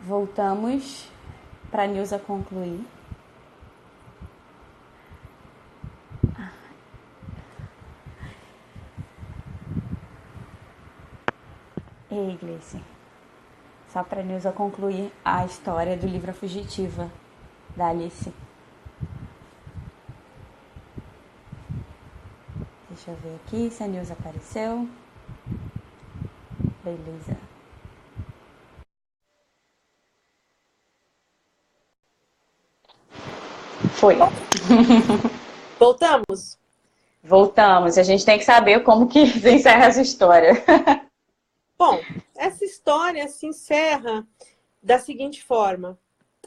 Voltamos para a Nilza concluir. Ei, Gleice. Só para a Nilza concluir a história do livro A Fugitiva, da Alice. Deixa eu ver aqui se a Nilza apareceu. Beleza. Foi. Voltamos? Voltamos. A gente tem que saber como que se encerra essa história. Bom, essa história se encerra da seguinte forma.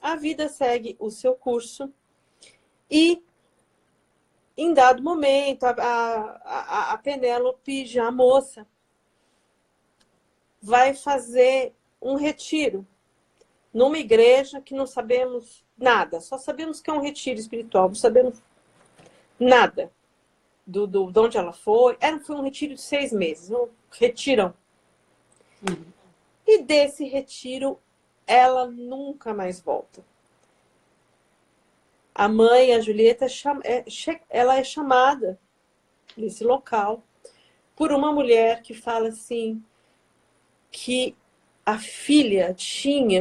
A vida segue o seu curso e, em dado momento, a Penélope, já moça, vai fazer um retiro numa igreja que não sabemos nada. Só sabemos que é um retiro espiritual, não sabemos nada de onde ela foi. Foi um retiro de 6 meses, um retirão. E desse retiro, ela nunca mais volta. A mãe, a Julieta, ela é chamada nesse local por uma mulher que fala assim, que a filha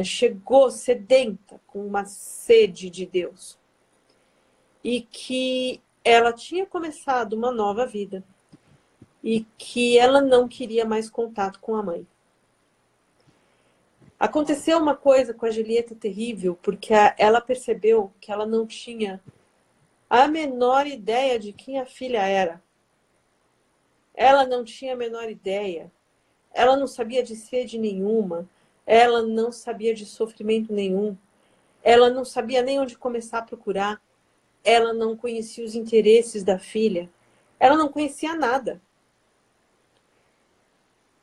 chegou sedenta, com uma sede de Deus. E que ela tinha começado uma nova vida. E que ela não queria mais contato com a mãe. Aconteceu uma coisa com a Julieta terrível, porque ela percebeu que ela não tinha a menor ideia de quem a filha era. Ela não tinha a menor ideia. Ela não sabia de sede nenhuma. Ela não sabia de sofrimento nenhum. Ela não sabia nem onde começar a procurar. Ela não conhecia os interesses da filha. Ela não conhecia nada.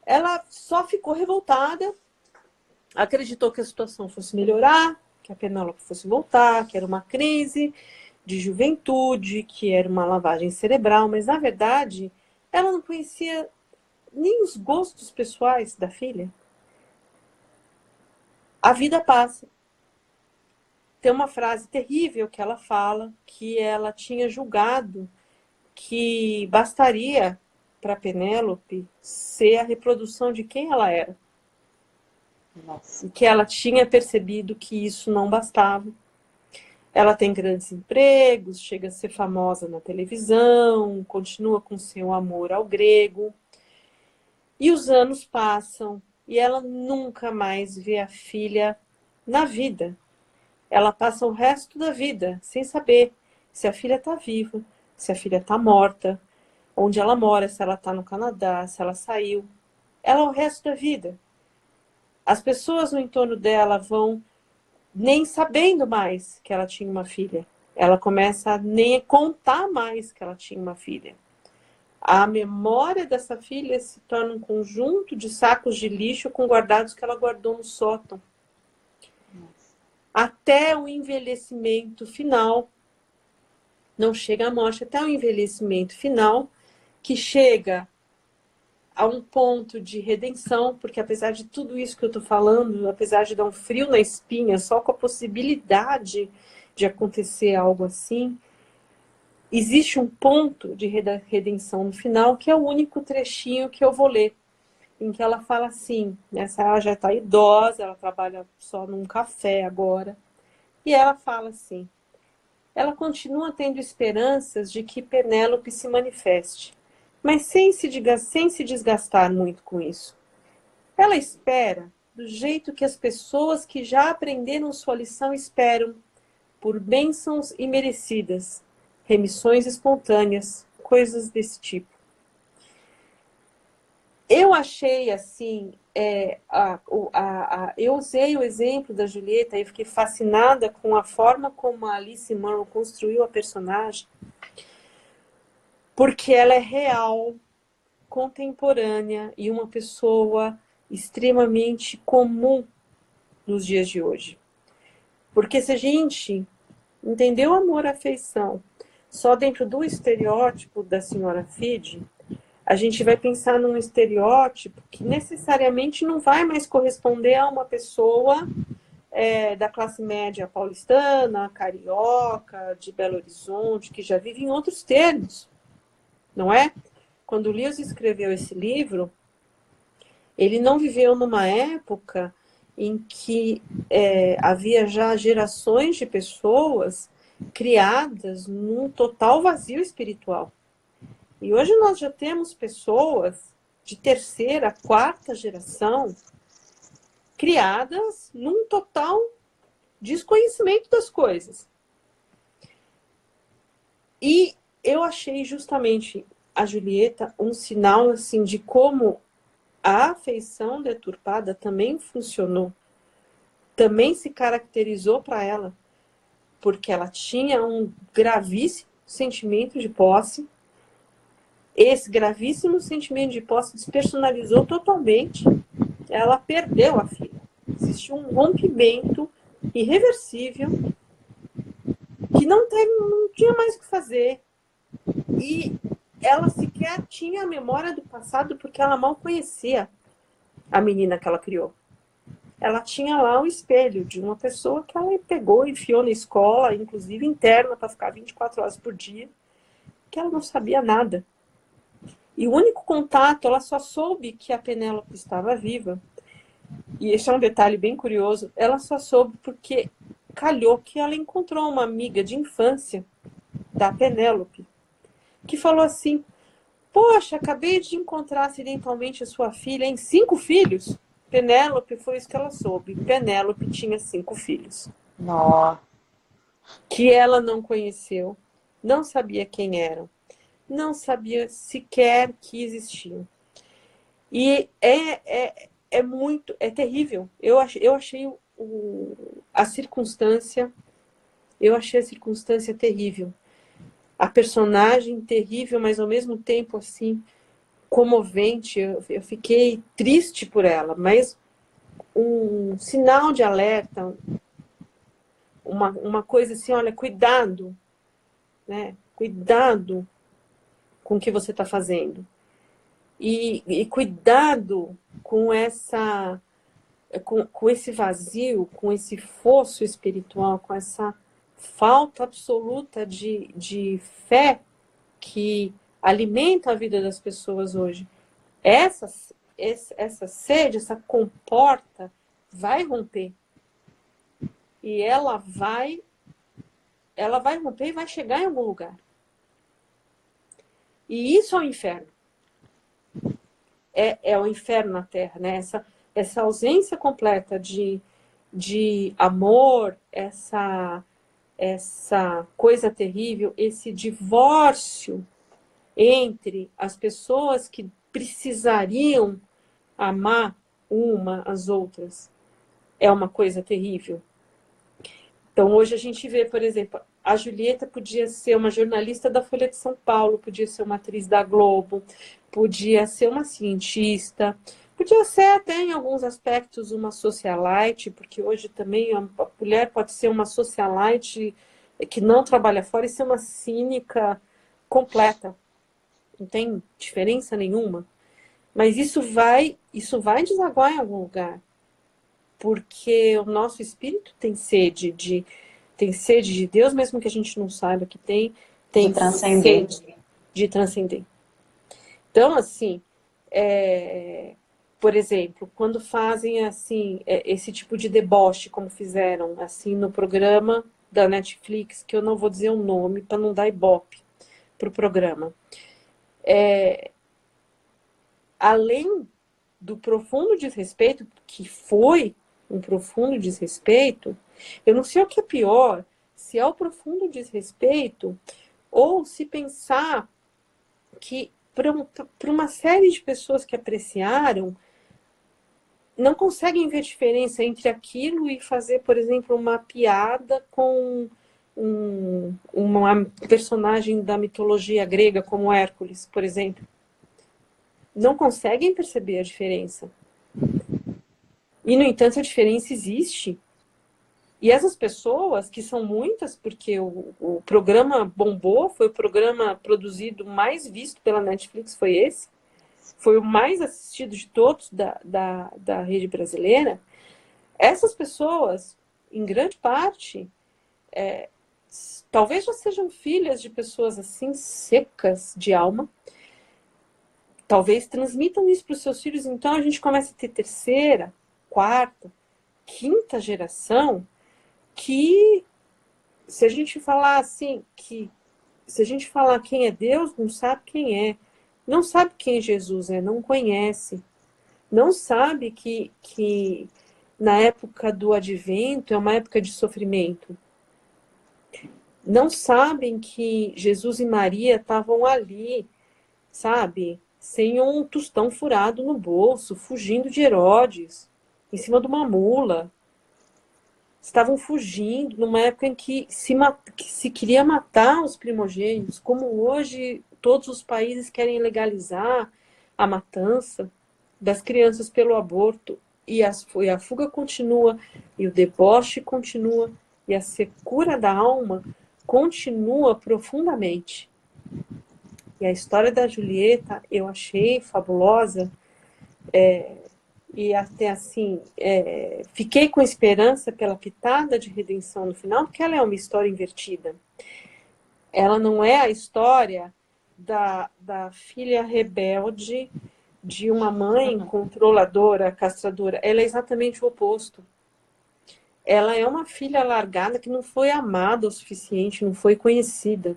Ela só ficou revoltada. Acreditou que a situação fosse melhorar, que a Penélope fosse voltar, que era uma crise de juventude, que era uma lavagem cerebral, mas na verdade ela não conhecia nem os gostos pessoais da filha. A vida passa. Tem uma frase terrível que ela fala, que ela tinha julgado que bastaria para Penélope ser a reprodução de quem ela era. Nossa. E que ela tinha percebido que isso não bastava. Ela tem grandes empregos, chega a ser famosa na televisão, continua com seu amor ao grego. E os anos passam e ela nunca mais vê a filha na vida. Ela passa o resto da vida sem saber se a filha está viva, se a filha está morta, onde ela mora, se ela está no Canadá, se ela saiu. Ela o resto da vida. As pessoas no entorno dela vão nem sabendo mais que ela tinha uma filha. Ela começa a nem contar mais que ela tinha uma filha. A memória dessa filha se torna um conjunto de sacos de lixo com guardados que ela guardou no sótão. Até o envelhecimento final. Não chega à morte, até o envelhecimento final, que chega a um ponto de redenção, porque apesar de tudo isso que eu estou falando, apesar de dar um frio na espinha, só com a possibilidade de acontecer algo assim, existe um ponto de redenção no final, que é o único trechinho que eu vou ler, em que ela fala assim, ela já está idosa, ela trabalha só num café agora, e ela fala assim, ela continua tendo esperanças de que Penélope se manifeste, mas sem se desgastar muito com isso. Ela espera do jeito que as pessoas que já aprenderam sua lição esperam, por bênçãos imerecidas, remissões espontâneas, coisas desse tipo. Eu achei assim, eu usei o exemplo da Julieta e fiquei fascinada com a forma como a Alice Munro construiu a personagem, porque ela é real, contemporânea e uma pessoa extremamente comum nos dias de hoje. Porque se a gente entender o amor à afeição só dentro do estereótipo da senhora Fide, a gente vai pensar num estereótipo que necessariamente não vai mais corresponder a uma pessoa da classe média paulistana, carioca, de Belo Horizonte, que já vive em outros termos, não é? Quando o Lewis escreveu esse livro, ele não viveu numa época em que havia já gerações de pessoas criadas num total vazio espiritual. E hoje nós já temos pessoas de terceira, quarta geração criadas num total desconhecimento das coisas. E eu achei justamente a Julieta um sinal assim de como a afeição deturpada também funcionou, também se caracterizou para ela, porque ela tinha um gravíssimo sentimento de posse. Esse gravíssimo sentimento de posse despersonalizou totalmente. Ela perdeu a filha. Existiu um rompimento irreversível que não tinha mais o que fazer. E ela sequer tinha a memória do passado porque ela mal conhecia a menina que ela criou. Ela tinha lá o espelho de uma pessoa que ela pegou e enfiou na escola, inclusive interna, para ficar 24 horas por dia, que ela não sabia nada. E o único contato, ela só soube que a Penélope estava viva. E esse é um detalhe bem curioso. Ela só soube porque calhou que ela encontrou uma amiga de infância da Penélope, que falou assim: poxa, acabei de encontrar acidentalmente a sua filha em 5 filhos. Penélope, foi isso que ela soube. Penélope tinha 5 filhos. Nossa. Que ela não conheceu, não sabia quem eram, não sabia sequer que existiam. E é terrível. Eu achei a circunstância terrível. A personagem terrível, mas ao mesmo tempo assim comovente. Eu fiquei triste por ela, mas um sinal de alerta, uma coisa assim, olha, cuidado, né? Cuidado com o que você está fazendo. E cuidado com com esse vazio, com esse fosso espiritual, com essa falta absoluta de fé que alimenta a vida das pessoas hoje. Essa sede, essa comporta vai romper. E ela vai romper e vai chegar em algum lugar. E isso é o inferno. É o inferno na Terra, né? Essa ausência completa de amor, essa coisa terrível, esse divórcio entre as pessoas que precisariam amar uma às outras, é uma coisa terrível. Então, hoje a gente vê, por exemplo, a Julieta podia ser uma jornalista da Folha de São Paulo, podia ser uma atriz da Globo, podia ser uma cientista, podia ser até em alguns aspectos uma socialite, porque hoje também a mulher pode ser uma socialite que não trabalha fora e ser uma cínica completa. Não tem diferença nenhuma. Mas isso vai desaguar em algum lugar. Porque o nosso espírito tem sede de Deus, mesmo que a gente não saiba que tem De transcender. sede de transcender. Então, assim, por exemplo, quando fazem assim esse tipo de deboche, como fizeram assim no programa da Netflix, que eu não vou dizer o nome para não dar ibope para o programa, além do profundo desrespeito, que foi um profundo desrespeito, eu não sei o que é pior, se é o profundo desrespeito ou se pensar que para uma série de pessoas que apreciaram, não conseguem ver diferença entre aquilo e fazer, por exemplo, uma piada com uma personagem da mitologia grega, como Hércules, por exemplo. Não conseguem perceber a diferença. E, no entanto, a diferença existe. E essas pessoas, que são muitas, porque o programa bombou, foi o programa produzido mais visto pela Netflix, foi esse. Foi o mais assistido de todos da rede brasileira. Essas pessoas em grande parte, talvez já sejam filhas de pessoas assim, secas de alma, talvez transmitam isso para os seus filhos, então a gente começa a ter terceira, quarta, quinta geração que, se a gente falar assim, se a gente falar quem é Deus, não sabe quem é, não sabe quem Jesus é, não conhece, não sabe que na época do advento é uma época de sofrimento, não sabem que Jesus e Maria estavam ali, sabe, sem um tostão furado no bolso, fugindo de Herodes, em cima de uma mula. Estavam fugindo numa época em que se queria matar os primogênitos, como hoje todos os países querem legalizar a matança das crianças pelo aborto, e a fuga continua, e o deboche continua, e a secura da alma continua profundamente. E a história da Julieta eu achei fabulosa, e até assim, fiquei com esperança pela pitada de redenção no final, porque ela é uma história invertida. Ela não é a história da filha rebelde de uma mãe controladora, castradora. Ela é exatamente o oposto. Ela é uma filha largada que não foi amada o suficiente, não foi conhecida,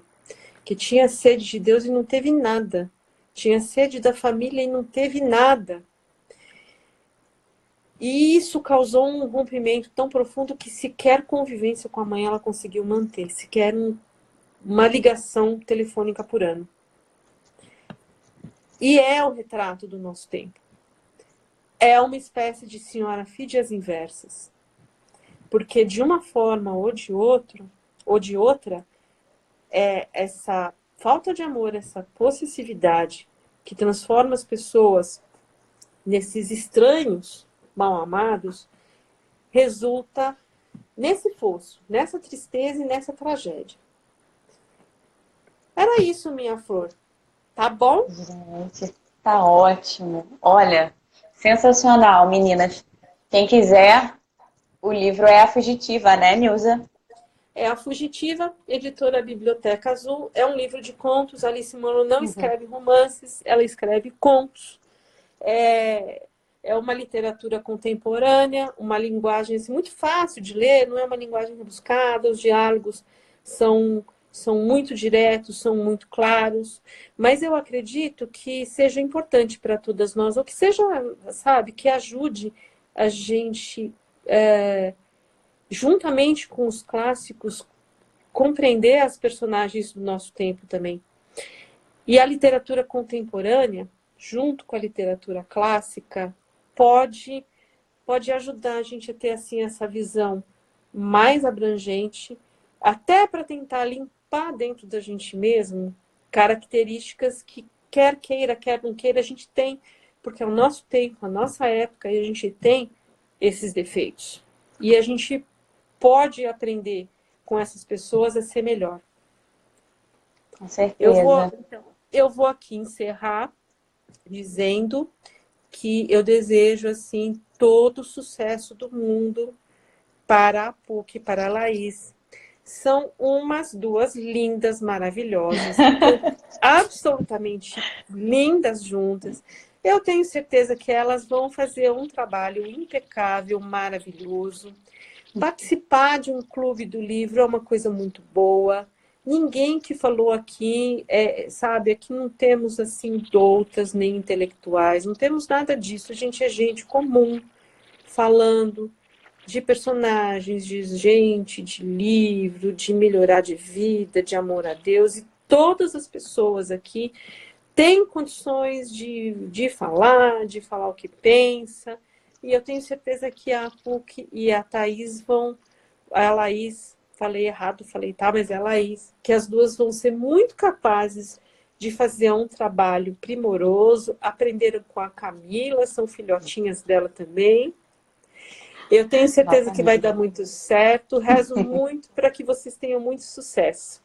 que tinha sede de Deus e não teve nada. Tinha sede da família e não teve nada. E isso causou um rompimento tão profundo que sequer convivência com a mãe ela conseguiu manter, sequer uma ligação telefônica por ano. E é o retrato do nosso tempo. É uma espécie de senhora Fídias inversas. Porque de uma forma ou de outra, essa falta de amor, essa possessividade que transforma as pessoas nesses estranhos mal amados, resulta nesse fosso, nessa tristeza e nessa tragédia. Era isso, minha flor. Tá bom? Gente, tá ótimo. Olha, sensacional, meninas. Quem quiser, o livro é A Fugitiva, né, Nilza? É A Fugitiva, editora Biblioteca Azul. É um livro de contos. Alice Munro não escreve romances, ela escreve contos. É uma literatura contemporânea, uma linguagem assim, muito fácil de ler, não é uma linguagem rebuscada, os diálogos são muito diretos, são muito claros, mas eu acredito que seja importante para todas nós, ou que seja, sabe, que ajude a gente, juntamente com os clássicos, compreender as personagens do nosso tempo também. E a literatura contemporânea, junto com a literatura clássica, pode ajudar a gente a ter assim essa visão mais abrangente, até para tentar limpar dentro da gente mesmo características que quer queira, quer não queira, a gente tem, porque é o nosso tempo, a nossa época, e a gente tem esses defeitos. E a gente pode aprender com essas pessoas a ser melhor. Com certeza. Eu vou aqui encerrar dizendo que eu desejo, assim, todo o sucesso do mundo para a PUC, para a Laís. São umas duas lindas, maravilhosas, absolutamente lindas juntas. Eu tenho certeza que elas vão fazer um trabalho impecável, maravilhoso. Participar de um clube do livro é uma coisa muito boa. Ninguém que falou aqui, sabe, aqui não temos assim doutas nem intelectuais, não temos nada disso. A gente é gente comum, falando de personagens, de gente, de livro, de melhorar de vida, de amor a Deus. E todas as pessoas aqui têm condições de falar o que pensa. E eu tenho certeza que a PUC e a Thaís a Laís, falei errado, mas é a Laís, que as duas vão ser muito capazes de fazer um trabalho primoroso, aprenderam com a Camila, são filhotinhas dela também. Eu tenho certeza que vai dar muito certo, rezo muito para que vocês tenham muito sucesso.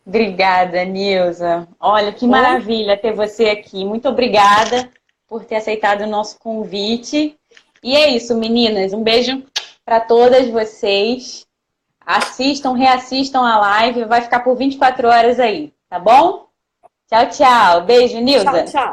Obrigada, Nilza. Olha, que maravilha ter você aqui. Muito obrigada por ter aceitado o nosso convite. E é isso, meninas. Um beijo para todas vocês. Assistam, reassistam a live, vai ficar por 24 horas aí, tá bom? Tchau, tchau. Beijo, Tchau, Nilza. tchau.